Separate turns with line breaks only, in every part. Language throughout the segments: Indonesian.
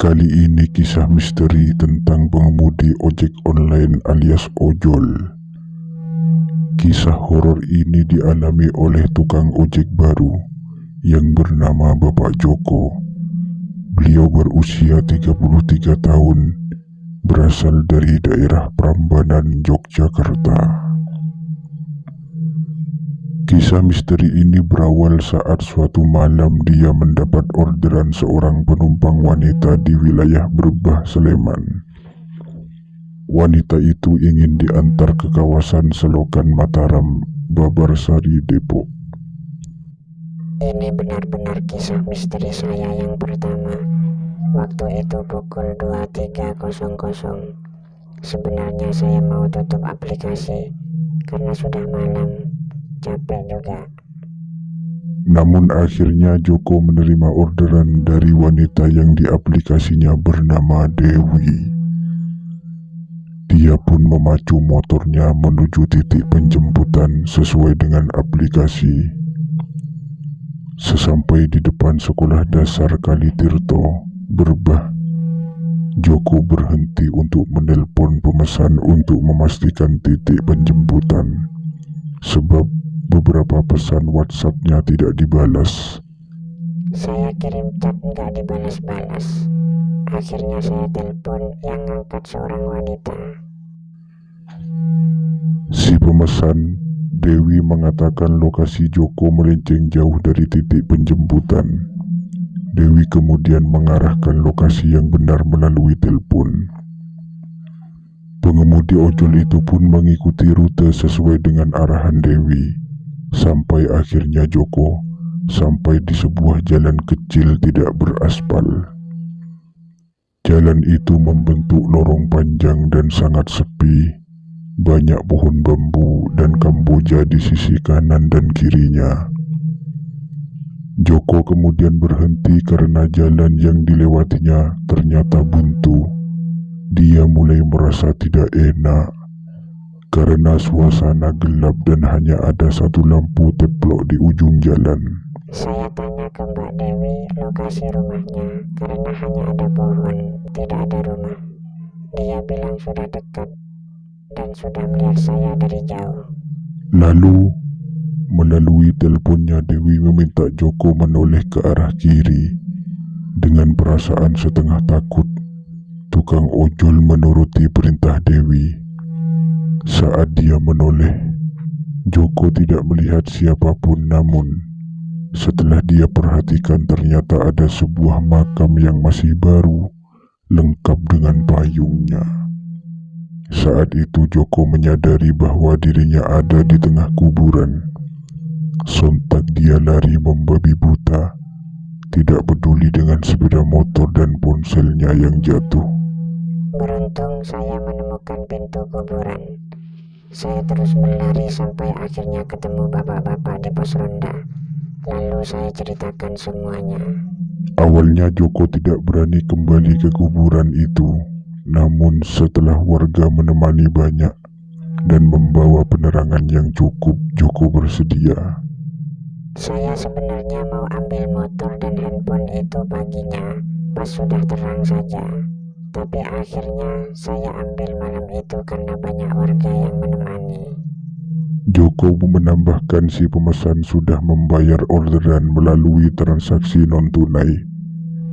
Kali ini kisah misteri tentang pengemudi ojek online alias ojol. Kisah horor ini dialami oleh tukang ojek baru yang bernama Bapak Joko. Beliau berusia 33 tahun, berasal dari daerah Prambanan, Yogyakarta. Kisah misteri ini berawal saat suatu malam dia mendapat orderan seorang penumpang wanita di wilayah Brebah, Sleman. Wanita itu ingin diantar ke kawasan Selokan Mataram, Babarsari, Depok.
Ini benar-benar kisah misteri saya yang pertama. Waktu itu pukul 23.00. Sebenarnya saya mau tutup aplikasi karena sudah malam, capek juga.
Namun akhirnya Joko menerima orderan dari wanita yang di aplikasinya bernama Dewi. Dia pun memacu motornya menuju titik penjemputan sesuai dengan aplikasi. Sesampai di depan sekolah dasar Kalitirto, Brebah, Joko berhenti untuk menelpon pemesan untuk memastikan titik penjemputan, sebab beberapa pesan WhatsApp-nya tidak dibalas.
Saya kirim chat nggak dibalas-balas. Akhirnya saya telepon, yang ngangkat seorang wanita.
Si pemesan, Dewi, mengatakan lokasi Joko melenceng jauh dari titik penjemputan. Dewi kemudian mengarahkan lokasi yang benar melalui telepon. Pengemudi ojol itu pun mengikuti rute sesuai dengan arahan Dewi, sampai akhirnya Joko sampai di sebuah jalan kecil tidak beraspal. Jalan itu membentuk lorong panjang dan sangat sepi. Banyak pohon bambu dan kamboja di sisi kanan dan kirinya. Joko kemudian berhenti karena jalan yang dilewatinya ternyata buntu. Dia mulai merasa tidak enak karena suasana gelap dan hanya ada satu lampu teplok di ujung jalan.
Saya tanya ke Mbak Dewi lokasi rumahnya karena hanya ada pohon, tidak ada rumah. Dia bilang sudah dekat dan sudah melihat saya dari jauh.
Lalu melalui teleponnya Dewi meminta Joko menoleh ke arah kiri. Dengan perasaan setengah takut, tukang ojol menuruti perintah Dewi. Saat dia menoleh, Joko tidak melihat siapapun, namun setelah dia perhatikan ternyata ada sebuah makam yang masih baru, lengkap dengan payungnya. Saat itu Joko menyadari bahwa dirinya ada di tengah kuburan. Sontak dia lari membabi buta, tidak peduli dengan sepeda motor dan ponselnya yang jatuh.
Beruntung saya menemukan pintu kuburan. Saya terus berlari sampai akhirnya ketemu bapak-bapak di pos ronda. Lalu saya ceritakan semuanya.
Awalnya Joko tidak berani kembali ke kuburan itu. Namun setelah warga menemani banyak dan membawa penerangan yang cukup, Joko bersedia.
Saya sebenarnya mau ambil motor dan handphone itu paginya pas sudah terang saja. Tapi akhirnya saya ambil malam itu karena banyak warga yang menemani.
Joko menambahkan si pemesan sudah membayar orderan melalui transaksi non-tunai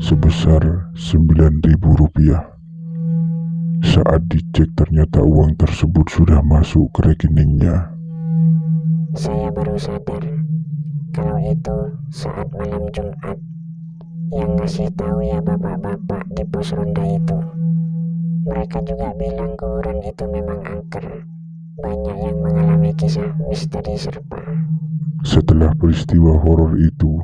sebesar Rp9.000. Saat dicek ternyata uang tersebut sudah masuk ke rekeningnya.
Saya baru sadar kalau itu saat malam Jumat. Yang ngasih tahu ya bapak-bapak di pos ronda itu. Mereka juga bilang kuburan itu memang angker. Banyak yang mengalami kisah misteri serupa.
Setelah peristiwa horor itu,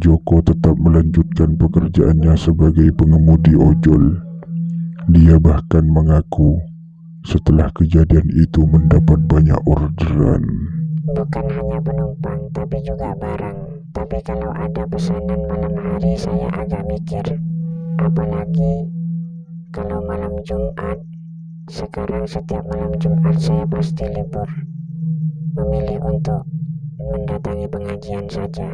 Joko tetap melanjutkan pekerjaannya sebagai pengemudi ojol. Dia bahkan mengaku setelah kejadian itu mendapat banyak orderan.
Bukan hanya penumpang, tapi juga barang. Tapi kalau ada pesanan malam hari saya agak mikir. Apalagi kalau malam Jumat. Sekarang setiap malam Jumat saya pasti libur. Memilih untuk mendatangi pengajian saja.